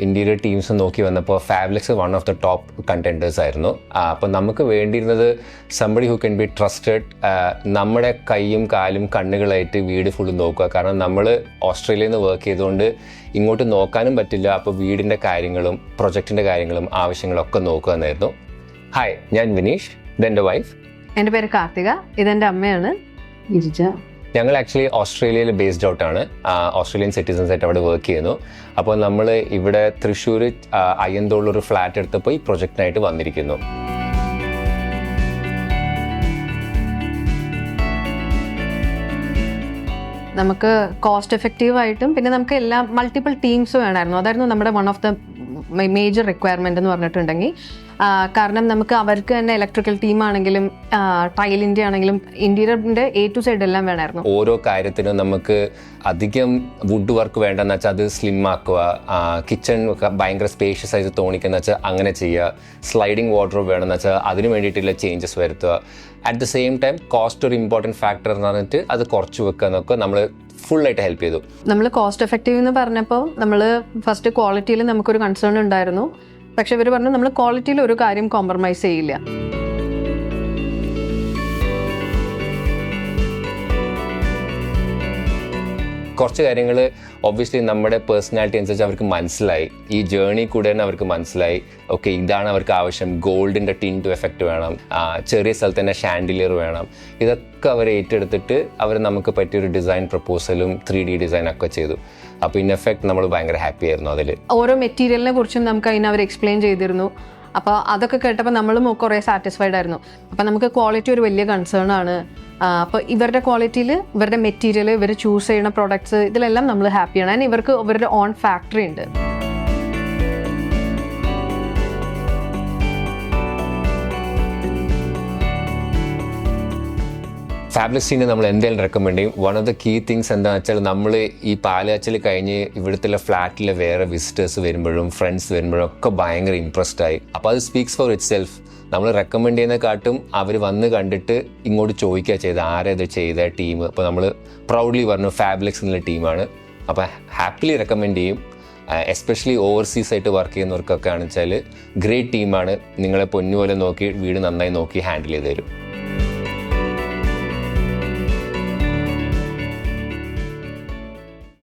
Interior teams നോക്കി വന്നപ്പോൾ ഫാബ്ലിക്സ് one of the top contenders ആയിരുന്നു. അപ്പോൾ നമുക്ക് വേണ്ടിയിരുന്നത് somebody who can be trusted, നമ്മുടെ കൈയും കാലും കണ്ണുകളായിട്ട് വീട് ഫുള്ള് നോക്കുക. കാരണം നമ്മൾ ഓസ്ട്രേലിയയിൽ നിന്ന് വർക്ക് ചെയ്തുകൊണ്ട് ഇങ്ങോട്ട് നോക്കാനും പറ്റില്ല. അപ്പോൾ വീടിൻ്റെ കാര്യങ്ങളും പ്രൊജക്റ്റിൻ്റെ കാര്യങ്ങളും ആവശ്യങ്ങളൊക്കെ നോക്കുക എന്നായിരുന്നു. ഹായ്, ഞാൻ വിനീഷ്, ഇതെൻ്റെ വൈഫ്. എൻ്റെ പേര് കാർത്തിക, ഇതെൻ്റെ അമ്മയാണ് ഗിരിജ. ഞങ്ങൾ ആക്ച്വലി ഓസ്ട്രേലിയയിൽ ബേസ്ഡ് ഔട്ടാണ്, ഓസ്ട്രേലിയൻ സിറ്റിസൺസ് ആയിട്ട് അവിടെ വർക്ക് ചെയ്യുന്നു. അപ്പോൾ നമ്മൾ ഇവിടെ തൃശ്ശൂർ അയ്യന്തോളിലൊരു ഫ്ലാറ്റ് എടുത്തപ്പോൾ ഈ പ്രൊജക്റ്റിനായിട്ട് വന്നിരിക്കുന്നു. നമുക്ക് കോസ്റ്റ് എഫക്റ്റീവായിട്ടും പിന്നെ നമുക്ക് എല്ലാ മൾട്ടിപ്പിൾ ടീംസ് വേണമായിരുന്നു. അതായിരുന്നു നമ്മുടെ one of the major requirement എന്ന് പറഞ്ഞിട്ടുണ്ടെങ്കിൽ. കാരണം നമുക്ക് അവർക്ക് തന്നെ ഇലക്ട്രിക്കൽ ടീമാണെങ്കിലും ടൈലിൻ്റെ ആണെങ്കിലും ഇൻറ്റീരിയറിൻ്റെ A to Z എല്ലാം വേണമായിരുന്നു. ഓരോ കാര്യത്തിനും നമുക്ക് അധികം വുഡ് വർക്ക് വേണ്ടെന്ന് വെച്ചാൽ അത് സ്ലിം ആക്കുക, കിച്ചൺ ഭയങ്കര സ്പേഷ്യസ് ആയിട്ട് തോന്നിക്കുന്ന വെച്ചാൽ അങ്ങനെ ചെയ്യുക, സ്ലൈഡിങ് വാർഡ്രോബ് വേണമെന്ന് വെച്ചാൽ അതിന് വേണ്ടിയിട്ടുള്ള ചേഞ്ചസ് വരുത്തുക. At the same time cost ഒരു ഇമ്പോർട്ടൻറ്റ് ഫാക്ടർ എന്ന് പറഞ്ഞിട്ട് അത് കുറച്ച് വെക്കുക എന്നൊക്കെ നമ്മൾ ഫുള്ളായിട്ട് ഹെൽപ്പ് ചെയ്തു. നമ്മൾ കോസ്റ്റ് എഫക്റ്റീവ് എന്ന് പറഞ്ഞപ്പോൾ നമ്മൾ ഫസ്റ്റ് ക്വാളിറ്റിയിൽ നമുക്കൊരു കൺസേൺ ഉണ്ടായിരുന്നു. പക്ഷെ ഇവർ പറഞ്ഞു നമ്മൾ ക്വാളിറ്റിയിൽ ഒരു കാര്യം കോംപ്രമൈസ് ചെയ്യില്ല. കുറച്ച് കാര്യങ്ങൾ ഒബ്വിയസ്ലി നമ്മുടെ പേഴ്സണാലിറ്റി അനുസരിച്ച് അവർക്ക് മനസ്സിലായി. ഈ ജേർണി കൂടെ തന്നെ അവർക്ക് മനസ്സിലായി, ഓക്കെ ഇതാണ് അവർക്ക് ആവശ്യം, ഗോൾഡിൻ്റെ ടിൻറ്റ് എഫക്റ്റ് വേണം, ചെറിയ സ്ഥലത്ത് തന്നെ ഷാൻഡിലിയർ വേണം. ഇതൊക്കെ അവർ ഏറ്റെടുത്തിട്ട് അവർ നമുക്ക് പറ്റിയൊരു ഡിസൈൻ പ്രപ്പോസലും 3D ഡിസൈനൊക്കെ ചെയ്തു. അപ്പോൾ ഇൻ എഫക്റ്റ് നമ്മൾ ഭയങ്കര ഹാപ്പി ആയിരുന്നു അതിൽ. ഓരോ മെറ്റീരിയലിനെ കുറിച്ചും നമുക്ക് അതിന് അവർ എക്സ്പ്ലെയിൻ ചെയ്തിരുന്നു. അപ്പോൾ അതൊക്കെ കേട്ടപ്പോൾ നമ്മളും കുറേ സാറ്റിസ്ഫൈഡ് ആയിരുന്നു. അപ്പോൾ നമുക്ക് ക്വാളിറ്റി ഒരു വലിയ കൺസേൺ ആണ്. അപ്പോൾ ഇവരുടെ ക്വാളിറ്റിയിൽ ഇവരുടെ മെറ്റീരിയൽ ഇവർ ചൂസ് ചെയ്യുന്ന പ്രോഡക്ട്സ് ഇതിലെല്ലാം നമ്മൾ ഹാപ്പിയാണ്. ആൻഡ് ഇവർക്ക് ഇവരുടെ ഓൺ ഫാക്ടറി ഉണ്ട്. ഫാബ്ലിക്സിന് നമ്മൾ എന്തായാലും റെക്കമെൻഡ് ചെയ്യും. One of the key things എന്താണെന്ന് വെച്ചാൽ നമ്മൾ ഈ പാലാച്ചൽ കഴിഞ്ഞ് ഇവിടുത്തെ ഫ്ലാറ്റിലെ വേറെ വിസിറ്റേഴ്സ് വരുമ്പോഴും ഫ്രണ്ട്സ് വരുമ്പോഴും ഒക്കെ ഭയങ്കര ഇമ്പ്രസ്ഡ് ആയി. അപ്പോൾ അത് സ്പീക്സ് ഫോർ ഇറ്റ് സെൽഫ്. നമ്മൾ റെക്കമെൻഡ് ചെയ്യുന്നതിനെക്കാട്ടും അവർ വന്ന് കണ്ടിട്ട് ഇങ്ങോട്ട് ചോദിക്കുക ചെയ്ത് ആരാ ഇത് ചെയ്ത ടീം. അപ്പോൾ നമ്മൾ പ്രൗഡ്ലി പറഞ്ഞു ഫാബ്ലിക്സ് എന്നുള്ള ടീമാണ്. അപ്പോൾ ഹാപ്പിലി റെക്കമെൻഡ് ചെയ്യും. എസ്പെഷ്യലി ഓവർസീസ് ആയിട്ട് വർക്ക് ചെയ്യുന്നവർക്കൊക്കെ ആണെന്ന് വെച്ചാൽ ഗ്രേറ്റ് ടീമാണ്. നിങ്ങളെ പൊന്നുപോലെ നോക്കി വീട് നന്നായി നോക്കി ഹാൻഡിൽ ചെയ്ത് തരും.